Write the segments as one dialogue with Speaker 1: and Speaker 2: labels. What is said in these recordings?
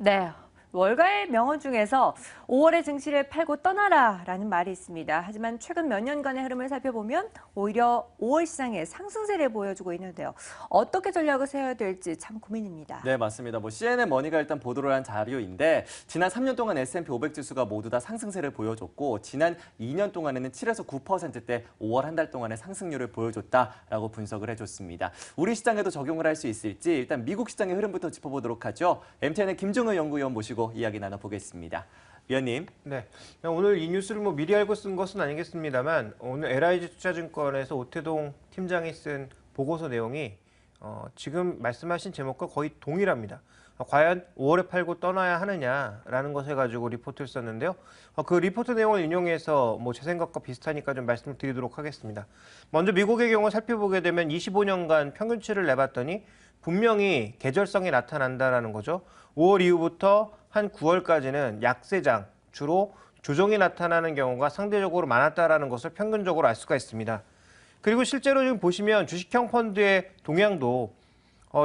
Speaker 1: 네. 월가의 명언 중에서 5월의 증시를 팔고 떠나라라는 말이 있습니다. 하지만 최근 몇 년간의 흐름을 살펴보면 오히려 5월 시장에 상승세를 보여주고 있는데요. 어떻게 전략을 세워야 될지 참 고민입니다.
Speaker 2: 네, 맞습니다. CNN 머니가 일단 보도를 한 자료인데 지난 3년 동안 S&P 500 지수가 모두 다 상승세를 보여줬고 지난 2년 동안에는 7에서 9%대 5월 한 달 동안의 상승률을 보여줬다라고 분석을 해줬습니다. 우리 시장에도 적용을 할 수 있을지 일단 미국 시장의 흐름부터 짚어보도록 하죠. MTN의 김종우 연구위원 모시고 이야기 나눠보겠습니다. 위원님.
Speaker 3: 네, 오늘 이 뉴스를 미리 알고 쓴 것은 아니겠습니다만 오늘 LIG 투자증권에서 오태동 팀장이 쓴 보고서 내용이 지금 말씀하신 제목과 거의 동일합니다. 과연 5월에 팔고 떠나야 하느냐라는 것을 가지고 리포트를 썼는데요. 그 리포트 내용을 인용해서 제 생각과 비슷하니까 좀 말씀을 드리도록 하겠습니다. 먼저 미국의 경우 살펴보게 되면 25년간 평균치를 내봤더니 분명히 계절성이 나타난다라는 거죠. 5월 이후부터 한 9월까지는 약세장, 주로 조정이 나타나는 경우가 상대적으로 많았다라는 것을 평균적으로 알 수가 있습니다. 그리고 실제로 지금 보시면 주식형 펀드의 동향도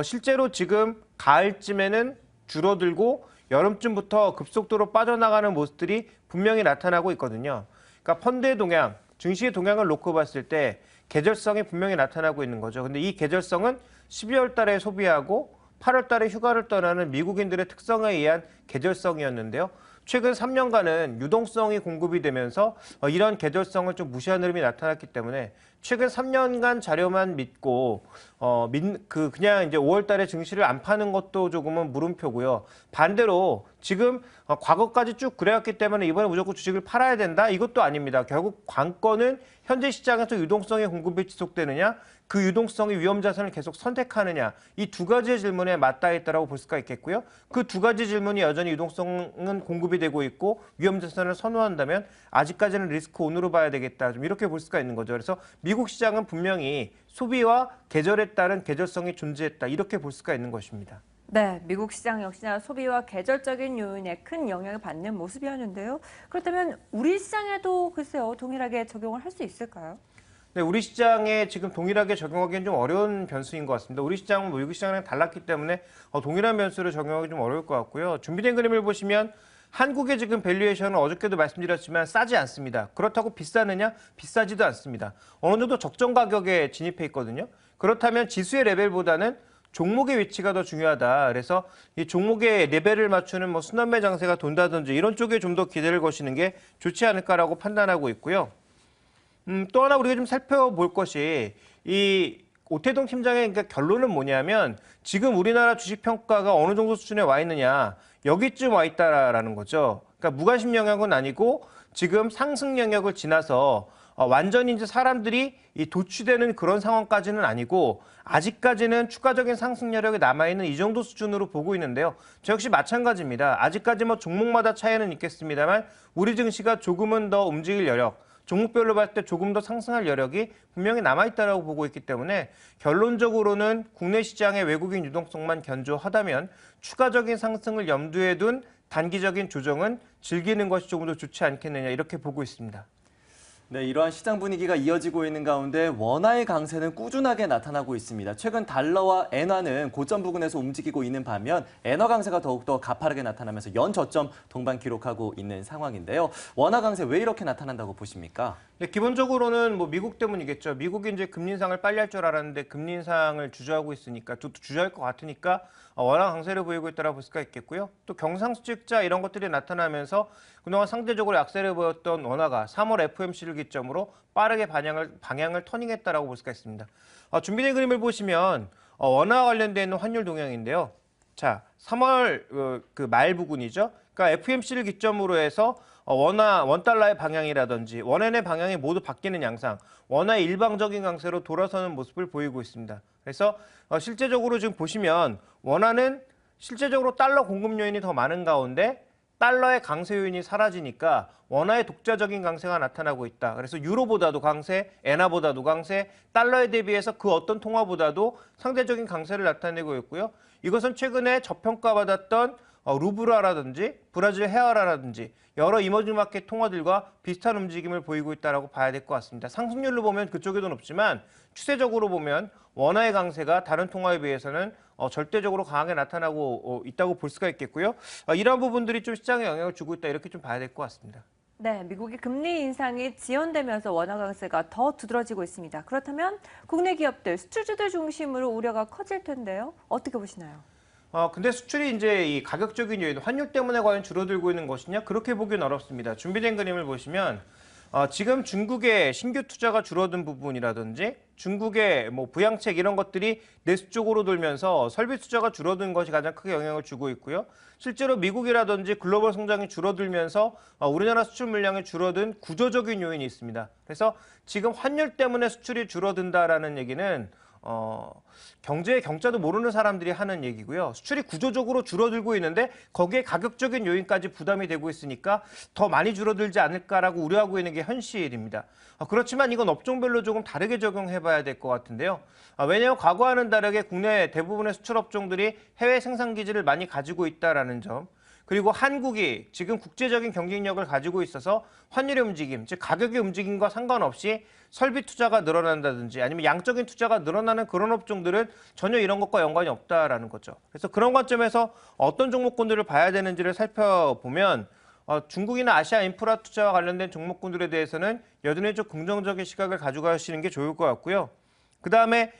Speaker 3: 실제로 지금 가을쯤에는 줄어들고 여름쯤부터 급속도로 빠져나가는 모습들이 분명히 나타나고 있거든요. 그러니까 펀드의 동향, 증시의 동향을 놓고 봤을 때 계절성이 분명히 나타나고 있는 거죠. 근데 이 계절성은 12월 달에 소비하고 8월 달에 휴가를 떠나는 미국인들의 특성에 의한 계절성이었는데요. 최근 3년간은 유동성이 공급이 되면서 이런 계절성을 좀 무시한 흐름이 나타났기 때문에 최근 3년간 자료만 믿고 그냥 이제 5월 달에 증시를 안 파는 것도 조금은 물음표고요. 반대로 지금 과거까지 쭉 그래왔기 때문에 이번에 무조건 주식을 팔아야 된다? 이것도 아닙니다. 결국 관건은 현재 시장에서 유동성의 공급이 지속되느냐, 그 유동성이 위험 자산을 계속 선택하느냐, 이 두 가지의 질문에 맞닿아 있다고 볼 수가 있겠고요. 그 두 가지 질문이 여전히 유동성은 공급이 되고 있고 위험 자산을 선호한다면 아직까지는 리스크 온으로 봐야 되겠다. 좀 이렇게 볼 수가 있는 거죠. 그래서 미국 시장은 분명히 소비와 계절에 따른 계절성이 존재했다. 이렇게 볼 수가 있는 것입니다.
Speaker 1: 네, 미국 시장 역시나 소비와 계절적인 요인에 큰 영향을 받는 모습이었는데요. 그렇다면 우리 시장에도 글쎄요, 동일하게 적용을 할 수 있을까요?
Speaker 3: 네, 우리 시장에 지금 동일하게 적용하기는 좀 어려운 변수인 것 같습니다. 우리 시장은 미국 시장이랑 달랐기 때문에 동일한 변수를 적용하기 좀 어려울 것 같고요. 준비된 그림을 보시면 한국의 지금 밸류에이션은 어저께도 말씀드렸지만 싸지 않습니다. 그렇다고 비싸느냐? 비싸지도 않습니다. 어느 정도 적정 가격에 진입해 있거든요. 그렇다면 지수의 레벨보다는 종목의 위치가 더 중요하다. 그래서 이 종목의 레벨을 맞추는 순환매 장세가 돈다든지 이런 쪽에 좀 더 기대를 거시는 게 좋지 않을까라고 판단하고 있고요. 또 하나 우리가 좀 살펴볼 것이 이 오태동 팀장의 그러니까 결론은 뭐냐면 지금 우리나라 주식 평가가 어느 정도 수준에 와 있느냐 여기쯤 와 있다라는 거죠. 그러니까 무관심 영역은 아니고 지금 상승 영역을 지나서 완전히 이제 사람들이 도취되는 그런 상황까지는 아니고 아직까지는 추가적인 상승 여력이 남아있는 이 정도 수준으로 보고 있는데요. 저 역시 마찬가지입니다. 아직까지 종목마다 차이는 있겠습니다만 우리 증시가 조금은 더 움직일 여력, 종목별로 봤을 때 조금 더 상승할 여력이 분명히 남아있다고 보고 있기 때문에 결론적으로는 국내 시장의 외국인 유동성만 견조하다면 추가적인 상승을 염두에 둔 단기적인 조정은 즐기는 것이 조금 더 좋지 않겠느냐 이렇게 보고 있습니다.
Speaker 2: 네, 이러한 시장 분위기가 이어지고 있는 가운데 원화의 강세는 꾸준하게 나타나고 있습니다. 최근 달러와 엔화는 고점 부근에서 움직이고 있는 반면 엔화 강세가 더욱더 가파르게 나타나면서 연저점 동반 기록하고 있는 상황인데요. 원화 강세 왜 이렇게 나타난다고 보십니까?
Speaker 3: 네, 기본적으로는 미국 때문이겠죠. 미국이 이제 금리 인상을 빨리 할 줄 알았는데 금리 인상을 주저하고 있으니까 또 주저할 것 같으니까 원화 강세를 보이고 있다고 볼 수가 있겠고요. 또 경상수직자 이런 것들이 나타나면서 그동안 상대적으로 약세를 보였던 원화가 3월 FOMC를 기점으로 빠르게 방향을 터닝했다라고 볼 수가 있습니다. 준비된 그림을 보시면 원화와 관련되어 있는 환율 동향인데요. 자, 3월 그 말 부근이죠. 그러니까 FOMC를 기점으로 해서 원달러의 방향이라든지 원엔의 방향이 모두 바뀌는 양상, 원화의 일방적인 강세로 돌아서는 모습을 보이고 있습니다. 그래서 실제적으로 지금 보시면 원화는 실제적으로 달러 공급 요인이 더 많은 가운데 달러의 강세 요인이 사라지니까 원화의 독자적인 강세가 나타나고 있다. 그래서 유로보다도 강세, 엔화보다도 강세, 달러에 대비해서 그 어떤 통화보다도 상대적인 강세를 나타내고 있고요. 이것은 최근에 저평가받았던 루브라라든지 브라질 헤아라라든지 여러 이머징 마켓 통화들과 비슷한 움직임을 보이고 있다고 봐야 될 것 같습니다. 상승률로 보면 그쪽이 더 높지만 추세적으로 보면 원화의 강세가 다른 통화에 비해서는 절대적으로 강하게 나타나고 있다고 볼 수가 있겠고요. 이러한 부분들이 좀 시장에 영향을 주고 있다 이렇게 좀 봐야 될 것 같습니다.
Speaker 1: 네, 미국의 금리 인상이 지연되면서 원화 강세가 더 두드러지고 있습니다. 그렇다면 국내 기업들, 수출주들 중심으로 우려가 커질 텐데요. 어떻게 보시나요?
Speaker 3: 근데 수출이 이제 이 가격적인 요인, 환율 때문에 과연 줄어들고 있는 것이냐? 그렇게 보기는 어렵습니다. 준비된 그림을 보시면 지금 중국의 신규 투자가 줄어든 부분이라든지 중국의 뭐 부양책 이런 것들이 내수 쪽으로 돌면서 설비 투자가 줄어든 것이 가장 크게 영향을 주고 있고요. 실제로 미국이라든지 글로벌 성장이 줄어들면서 우리나라 수출 물량이 줄어든 구조적인 요인이 있습니다. 그래서 지금 환율 때문에 수출이 줄어든다라는 얘기는 경제의 경자도 모르는 사람들이 하는 얘기고요. 수출이 구조적으로 줄어들고 있는데 거기에 가격적인 요인까지 부담이 되고 있으니까 더 많이 줄어들지 않을까라고 우려하고 있는 게 현실입니다. 그렇지만 이건 업종별로 조금 다르게 적용해봐야 될 것 같은데요. 왜냐하면 과거와는 다르게 국내 대부분의 수출 업종들이 해외 생산 기지를 많이 가지고 있다라는 점. 그리고 한국이 지금 국제적인 경쟁력을 가지고 있어서 환율의 움직임, 즉 가격의 움직임과 상관없이 설비 투자가 늘어난다든지 아니면 양적인 투자가 늘어나는 그런 업종들은 전혀 이런 것과 연관이 없다라는 거죠. 그래서 그런 관점에서 어떤 종목군들을 봐야 되는지를 살펴보면 중국이나 아시아 인프라 투자와 관련된 종목군들에 대해서는 여전히 좀 긍정적인 시각을 가져가시는 게 좋을 것 같고요. 그다음에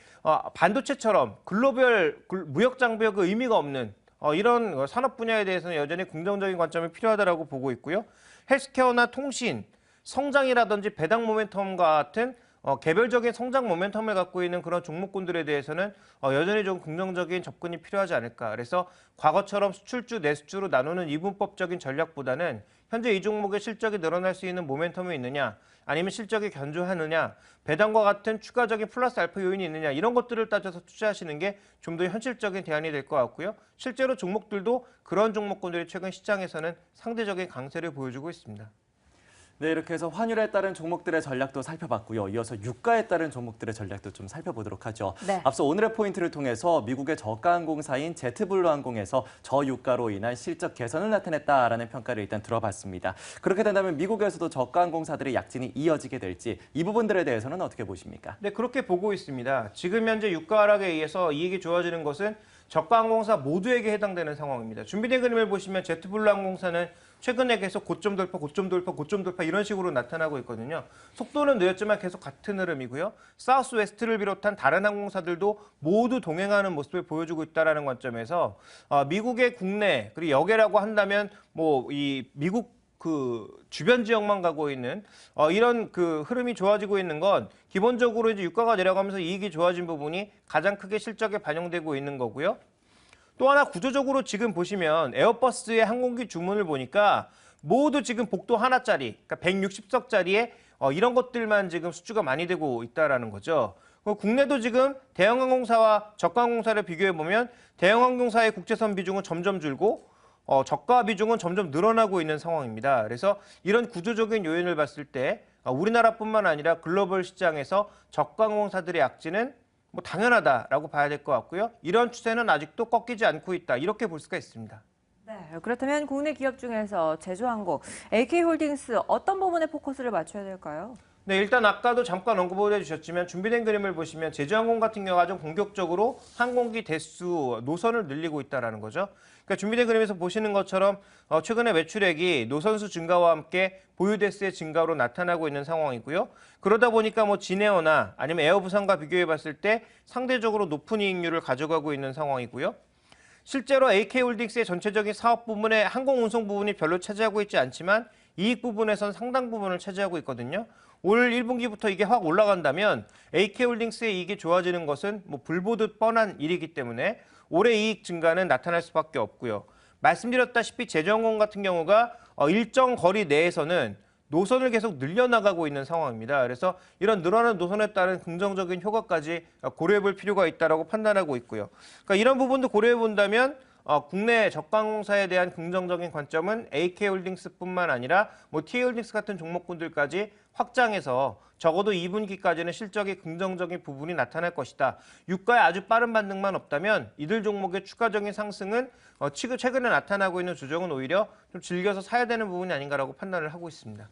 Speaker 3: 반도체처럼 글로벌 무역 장벽의 의미가 없는 이런 산업 분야에 대해서는 여전히 긍정적인 관점이 필요하다고 보고 있고요. 헬스케어나 통신, 성장이라든지 배당 모멘텀과 같은 개별적인 성장 모멘텀을 갖고 있는 그런 종목군들에 대해서는 여전히 좀 긍정적인 접근이 필요하지 않을까. 그래서 과거처럼 수출주, 내수주로 나누는 이분법적인 전략보다는 현재 이 종목의 실적이 늘어날 수 있는 모멘텀이 있느냐, 아니면 실적이 견조하느냐, 배당과 같은 추가적인 플러스 알파 요인이 있느냐 이런 것들을 따져서 투자하시는 게 좀 더 현실적인 대안이 될 것 같고요. 실제로 종목들도 그런 종목군들이 최근 시장에서는 상대적인 강세를 보여주고 있습니다.
Speaker 2: 네, 이렇게 해서 환율에 따른 종목들의 전략도 살펴봤고요. 이어서 유가에 따른 종목들의 전략도 좀 살펴보도록 하죠.
Speaker 1: 네.
Speaker 2: 앞서 오늘의 포인트를 통해서 미국의 저가 항공사인 제트블루항공에서 저유가로 인한 실적 개선을 나타냈다라는 평가를 일단 들어봤습니다. 그렇게 된다면 미국에서도 저가 항공사들의 약진이 이어지게 될지 이 부분들에 대해서는 어떻게 보십니까?
Speaker 3: 네, 그렇게 보고 있습니다. 지금 현재 유가 하락에 의해서 이익이 좋아지는 것은 저가 항공사 모두에게 해당되는 상황입니다. 준비된 그림을 보시면 제트블루 항공사는 최근에 계속 고점 돌파, 고점 돌파, 고점 돌파 이런 식으로 나타나고 있거든요. 속도는 느렸지만 계속 같은 흐름이고요. 사우스웨스트를 비롯한 다른 항공사들도 모두 동행하는 모습을 보여주고 있다는 관점에서 미국의 국내 그리고 역외라고 한다면 뭐 이 미국 그 주변 지역만 가고 있는 이런 그 흐름이 좋아지고 있는 건 기본적으로 이제 유가가 내려가면서 이익이 좋아진 부분이 가장 크게 실적에 반영되고 있는 거고요. 또 하나 구조적으로 지금 보시면 에어버스의 항공기 주문을 보니까 모두 지금 복도 하나짜리, 그러니까 160석짜리에 이런 것들만 지금 수주가 많이 되고 있다라는 거죠. 국내도 지금 대형항공사와 저가항공사를 비교해 보면 대형항공사의 국제선 비중은 점점 줄고 저가 비중은 점점 늘어나고 있는 상황입니다. 그래서 이런 구조적인 요인을 봤을 때 우리나라뿐만 아니라 글로벌 시장에서 저가항공사들의 약진은 뭐 당연하다라고 봐야 될 것 같고요. 이런 추세는 아직도 꺾이지 않고 있다. 이렇게 볼 수가 있습니다.
Speaker 1: 네, 그렇다면 국내 기업 중에서 제주항공, AK홀딩스 어떤 부분에 포커스를 맞춰야 될까요?
Speaker 3: 네, 일단 아까도 잠깐 언급을 해주셨지만 준비된 그림을 보시면 제주항공 같은 경우가 좀 공격적으로 항공기 대수 노선을 늘리고 있다는 거죠. 그러니까 준비된 그림에서 보시는 것처럼 최근에 매출액이 노선수 증가와 함께 보유 대수의 증가로 나타나고 있는 상황이고요. 그러다 보니까 뭐 진에어나 아니면 에어부산과 비교해 봤을 때 상대적으로 높은 이익률을 가져가고 있는 상황이고요. 실제로 AK홀딩스의 전체적인 사업 부분의 항공운송 부분이 별로 차지하고 있지 않지만 이익 부분에선 상당 부분을 차지하고 있거든요. 올 1분기부터 이게 확 올라간다면 AK홀딩스의 이익이 좋아지는 것은 뭐 불보듯 뻔한 일이기 때문에 올해 이익 증가는 나타날 수밖에 없고요. 말씀드렸다시피 제주항공 같은 경우가 일정 거리 내에서는 노선을 계속 늘려나가고 있는 상황입니다. 그래서 이런 늘어나는 노선에 따른 긍정적인 효과까지 고려해 볼 필요가 있다고 판단하고 있고요. 그러니까 이런 부분도 고려해 본다면 국내 저가항공사에 대한 긍정적인 관점은 AK홀딩스뿐만 아니라 뭐 TA홀딩스 같은 종목군들까지 확장해서 적어도 2분기까지는 실적이 긍정적인 부분이 나타날 것이다. 유가의 아주 빠른 반등만 없다면 이들 종목의 추가적인 상승은 최근에 나타나고 있는 조정은 오히려 좀 즐겨서 사야 되는 부분이 아닌가라고 판단을 하고 있습니다.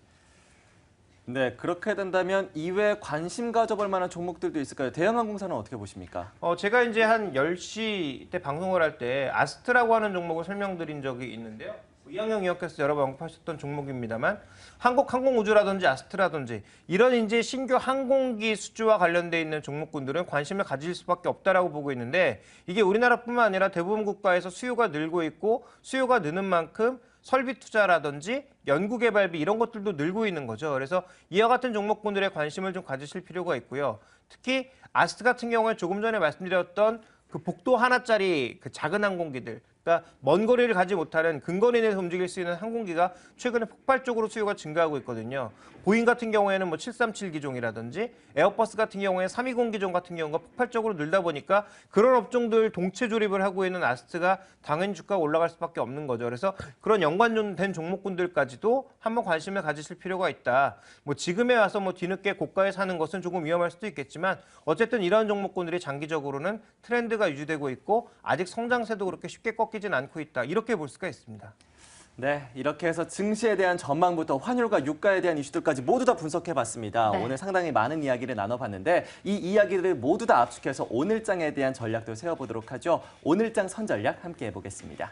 Speaker 2: 네, 그렇게 된다면 이외에 관심 가져볼 만한 종목들도 있을까요? 대형항공사는 어떻게 보십니까?
Speaker 3: 제가 이제 한 10시 때 방송을 할 때 아스트라고 하는 종목을 설명드린 적이 있는데요. 이항영 의원께서 여러 번 언급하셨던 종목입니다만 한국항공우주라든지 아스트라든지 이런 이제 신규 항공기 수주와 관련돼 있는 종목군들은 관심을 가질 수밖에 없다라고 보고 있는데 이게 우리나라뿐만 아니라 대부분 국가에서 수요가 늘고 있고 수요가 느는 만큼 설비 투자라든지 연구개발비 이런 것들도 늘고 있는 거죠. 그래서 이와 같은 종목군들의 관심을 좀 가지실 필요가 있고요. 특히 아스트 같은 경우에 조금 전에 말씀드렸던 그 복도 하나짜리 그 작은 항공기들, 그러니까 먼 거리를 가지 못하는 근거리 내에서 움직일 수 있는 항공기가 최근에 폭발적으로 수요가 증가하고 있거든요. 보잉 같은 경우에는 뭐 737 기종이라든지 에어버스 같은 경우에 320 기종 같은 경우가 폭발적으로 늘다 보니까 그런 업종들 동체 조립을 하고 있는 아스트가 당연히 주가가 올라갈 수밖에 없는 거죠. 그래서 그런 연관된 종목군들까지도 한번 관심을 가지실 필요가 있다. 뭐 지금에 와서 뭐 뒤늦게 고가에 사는 것은 조금 위험할 수도 있겠지만 어쨌든 이런 종목군들이 장기적으로는 트렌드가 유지되고 있고 아직 성장세도 그렇게 쉽게 꺾이진 않고 있다. 이렇게 볼 수가 있습니다.
Speaker 2: 네, 이렇게 해서 증시에 대한 전망부터 환율과 유가에 대한 이슈들까지 모두 다 분석해봤습니다.
Speaker 1: 네.
Speaker 2: 오늘 상당히 많은 이야기를 나눠봤는데 이 이야기를 모두 다 압축해서 오늘장에 대한 전략도 세워보도록 하죠. 오늘장 선전략 함께 해보겠습니다.